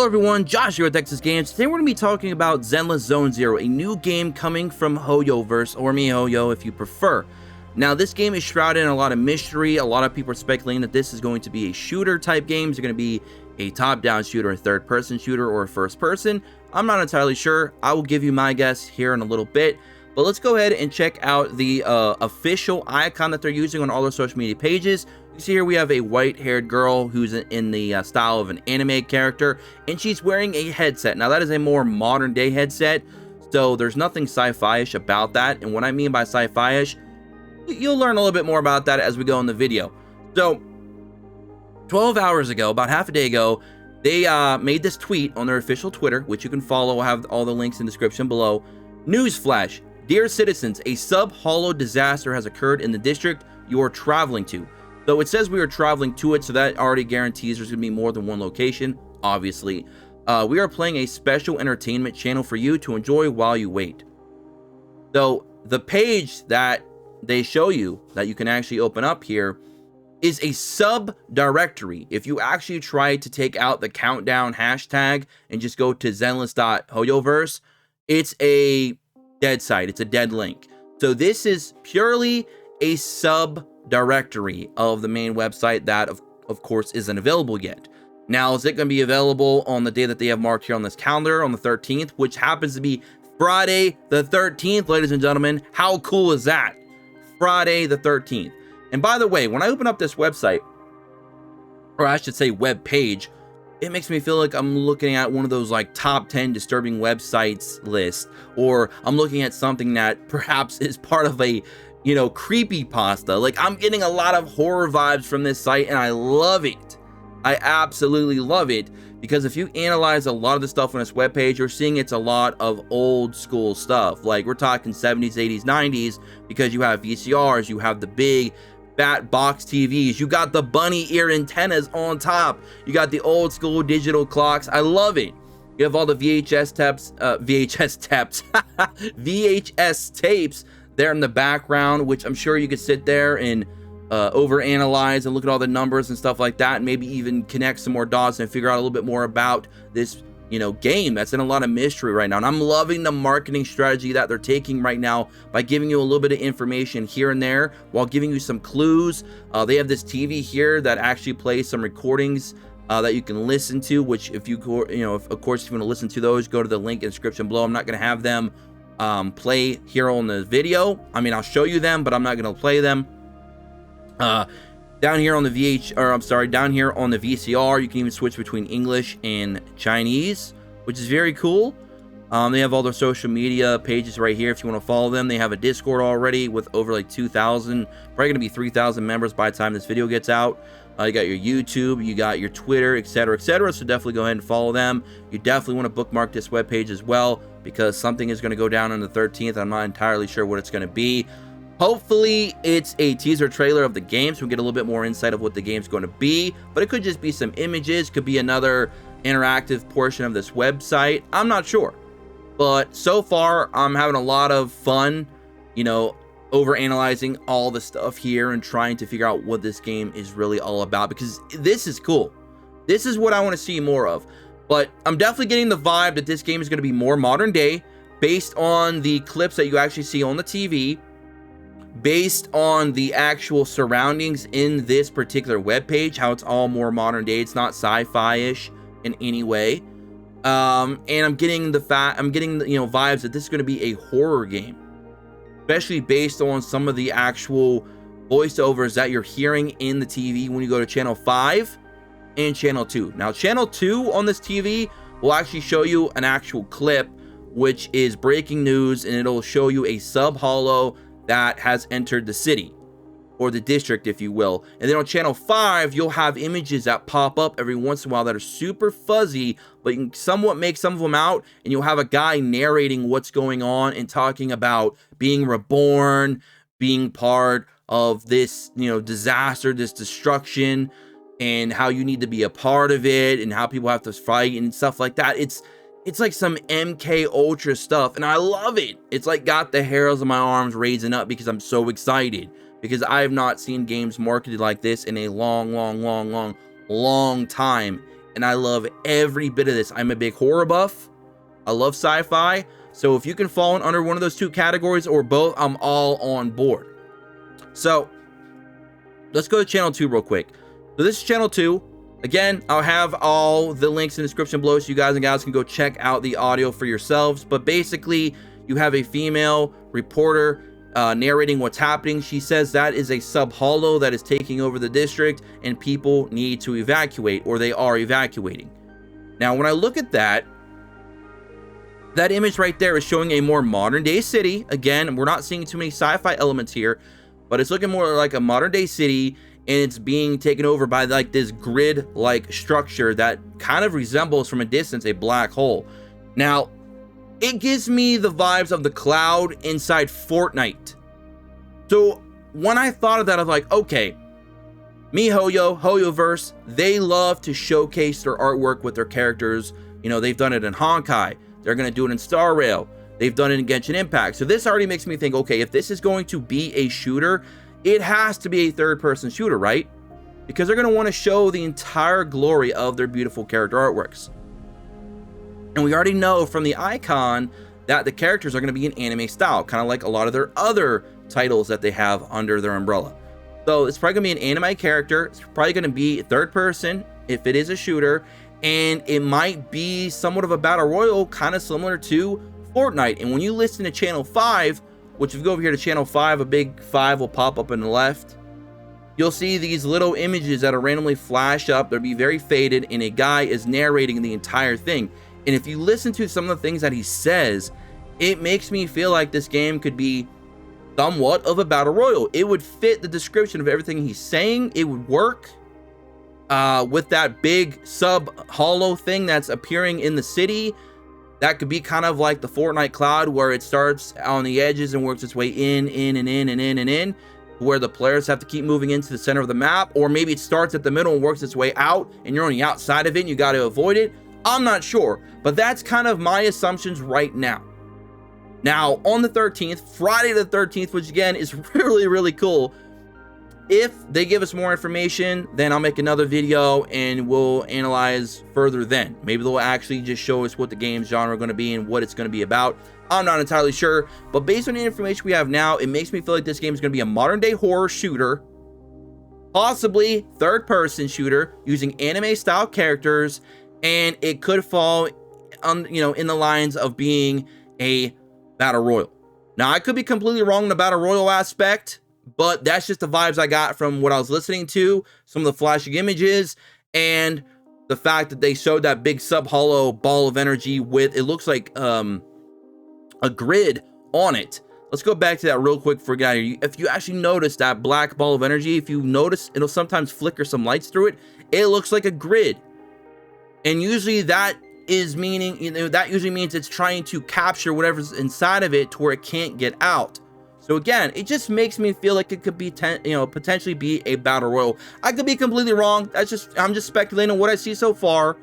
Hello everyone, Josh here with Texas Games. Today we're going to be talking about Zenless Zone Zero, a new game coming from Hoyoverse, or miHoYo if you prefer. Now this game is shrouded in a lot of mystery. A lot of people are speculating that this is going to be a shooter type game. Is it going to be a top-down shooter, a third-person shooter, or a first-person? I'm not entirely sure. I will give you my guess here in a little bit. But let's go ahead and check out the official icon that they're using on all their social media pages. You see here we have a white-haired girl who's in the style of an anime character, and she's wearing a headset. Now that is a more modern-day headset, so there's nothing sci-fi-ish about that. And what I mean by sci-fi-ish, you'll learn a little bit more about that as we go in the video. So 12 hours ago, about half a day ago, they made this tweet on their official Twitter, which you can follow. I'll have all the links in the description below. Newsflash. Dear citizens, a sub-hollow disaster has occurred in the district you are traveling to. So it says we are traveling to it, so that already guarantees there's going to be more than one location, obviously. We are playing a special entertainment channel for you to enjoy while you wait. So the page that they show you that you can actually open up here is a subdirectory. If you actually try to take out the countdown hashtag and just go to zenless.hoyoverse, it's a dead site. It's a dead link. So this is purely a subdirectory of the main website that of course isn't available yet. Now, is it going to be available on the day that they have marked here on this calendar on the 13th, which happens to be Friday the 13th, ladies and gentlemen? How cool is that? Friday the 13th. And by the way, when I open up this website, or I should say web page, it makes me feel like I'm looking at one of those like top 10 disturbing websites list, or I'm looking at something that perhaps is part of a, you know, creepypasta. Like, I'm getting a lot of horror vibes from this site, and I love it. I absolutely love it, because if you analyze a lot of the stuff on this webpage, you're seeing it's a lot of old school stuff. Like, we're talking 70s, 80s, 90s, because you have VCRs, you have the big fat box TVs, you got the bunny ear antennas on top, you got the old school digital clocks. I love it. You have all the VHS tapes there in the background, which I'm sure you could sit there and overanalyze and look at all the numbers and stuff like that, and maybe even connect some more dots and figure out a little bit more about this, you know, game that's in a lot of mystery right now. And I'm loving the marketing strategy that they're taking right now by giving you a little bit of information here and there while giving you some clues. They have this TV here that actually plays some recordings that you can listen to, which if you know, of course, if you want to listen to those, go to the link in the description below. I'm not going to have them play here on the video. I mean, I'll show you them, but I'm not going to play them. Down here on the down here on the VCR, you can even switch between English and Chinese, which is very cool. They have all their social media pages right here if you want to follow them. They have a Discord already with over like 2,000, probably going to be 3,000 members by the time this video gets out. You got your YouTube, you got your Twitter, etc., etc. So definitely go ahead and follow them. You definitely want to bookmark this webpage as well, because something is going to go down on the 13th. I'm not entirely sure what it's going to be. Hopefully it's a teaser trailer of the game, so we get a little bit more insight of what the game's going to be, but it could just be some images, could be another interactive portion of this website. I'm not sure, but so far I'm having a lot of fun, you know, overanalyzing all the stuff here and trying to figure out what this game is really all about, because this is cool. This is what I want to see more of. But I'm definitely getting the vibe that this game is going to be more modern day, based on the clips that you actually see on the TV, based on the actual surroundings in this particular webpage, how it's all more modern day. It's not sci-fi-ish in any way. And I'm getting you know, vibes that this is going to be a horror game, especially based on some of the actual voiceovers that you're hearing in the TV when you go to channel 5 and channel 2. Now, channel 2 on this TV will actually show you an actual clip, which is breaking news, and it'll show you a sub-hollow that has entered the city, or the district, if you will. And then on channel 5, you'll have images that pop up every once in a while that are super fuzzy, but you can somewhat make some of them out, and you'll have a guy narrating what's going on and talking about being reborn, being part of this, you know, disaster, this destruction, and how you need to be a part of it, and how people have to fight and stuff like that. It's like some MK Ultra stuff, and I love it. It's like got the hairs on my arms raising up, because I'm so excited, because I have not seen games marketed like this in a long time and I love every bit of this. I'm a big horror buff. I love sci-fi. So if you can fall in under one of those two categories or both, I'm all on board. So let's go to channel 2 real quick. So this is channel 2. Again, I'll have all the links in the description below so you guys and gals can go check out the audio for yourselves. But basically, you have a female reporter narrating what's happening. She says that is a sub-hollow that is taking over the district and people need to evacuate, or they are evacuating. Now, when I look at that image right there is showing a more modern day city. Again, we're not seeing too many sci-fi elements here, but it's looking more like a modern day city, and it's being taken over by like this grid-like structure that kind of resembles from a distance a black hole. Now, it gives me the vibes of the cloud inside Fortnite. So when I thought of that, I was like, okay, MiHoYo, HoYoverse, they love to showcase their artwork with their characters. You know, they've done it in Honkai. They're going to do it in Star Rail. They've done it in Genshin Impact. So this already makes me think, okay, if this is going to be a shooter, it has to be a third-person shooter, right? Because they're going to want to show the entire glory of their beautiful character artworks. And we already know from the icon that the characters are going to be in anime style, kind of like a lot of their other titles that they have under their umbrella. So it's probably going to be an anime character. It's probably going to be third person if it is a shooter. And it might be somewhat of a battle royal, kind of similar to Fortnite. And when you listen to channel 5, which if you go over here to channel 5, a big 5 will pop up on the left. You'll see these little images that'll randomly flash up. They'll be very faded, and a guy is narrating the entire thing. And if you listen to some of the things that he says, it makes me feel like this game could be somewhat of a battle royal. It would fit the description of everything he's saying. It would work with that big sub-hollow thing that's appearing in the city. That could be kind of like the Fortnite cloud, where it starts on the edges and works its way in, where the players have to keep moving into the center of the map. Or maybe it starts at the middle and works its way out, and you're on the outside of it and you got to avoid it. I'm not sure, but that's kind of my assumptions right now. Now, on the 13th, Friday the 13th, which again is really, really cool. If they give us more information, then I'll make another video and we'll analyze further then. Maybe they'll actually just show us what the game's genre is going to be and what it's going to be about. I'm not entirely sure, but based on the information we have now, it makes me feel like this game is going to be a modern day horror shooter, possibly third person shooter using anime style characters, and it could fall on, you know, in the lines of being a battle royal. Now, I could be completely wrong in the battle royal aspect, but that's just the vibes I got from what I was listening to, some of the flashing images, and the fact that they showed that big sub-hollow ball of energy with, it looks like a grid on it. Let's go back to that real quick for a guy. If you actually notice that black ball of energy, if you notice, it'll sometimes flicker some lights through it. It looks like a grid. And usually that is meaning, you know, that usually means it's trying to capture whatever's inside of it to where it can't get out. So again, it just makes me feel like it could be, potentially be a battle royal. I could be completely wrong. I'm just speculating on what I see so far.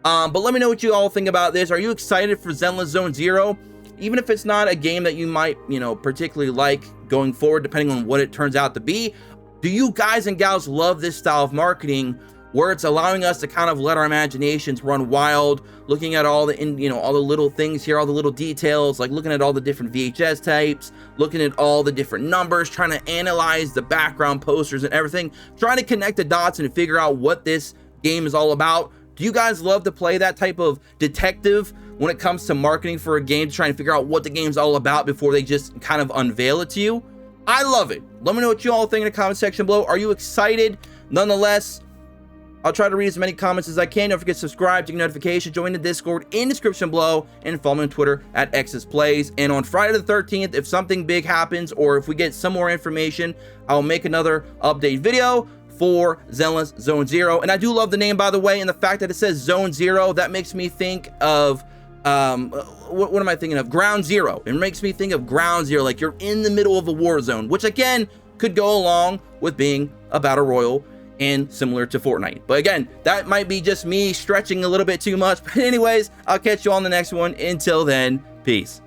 But let me know what you all think about this. Are you excited for Zenless Zone Zero? Even if it's not a game that you might, particularly like going forward, depending on what it turns out to be, do you guys and gals love this style of marketing where it's allowing us to kind of let our imaginations run wild, looking at all the, all the little things here, all the little details, like looking at all the different VHS types, looking at all the different numbers, trying to analyze the background posters and everything, trying to connect the dots and figure out what this game is all about? Do you guys love to play that type of detective when it comes to marketing for a game, to try and figure out what the game's all about before they just kind of unveil it to you? I love it. Let me know what you all think in the comment section below. Are you excited? Nonetheless, I'll try to read as many comments as I can. Don't forget to subscribe, take notifications, join the Discord in the description below, and follow me on Twitter at XSPlays. And on Friday the 13th, if something big happens or if we get some more information, I'll make another update video for Zenless Zone Zero. And I do love the name, by the way, and the fact that it says Zone Zero, that makes me think of what am I thinking of? Ground Zero. It makes me think of Ground Zero, like you're in the middle of a war zone, which again could go along with being a battle royal and similar to Fortnite. But again, that might be just me stretching a little bit too much. But anyways, I'll catch you on the next one. Until then, peace.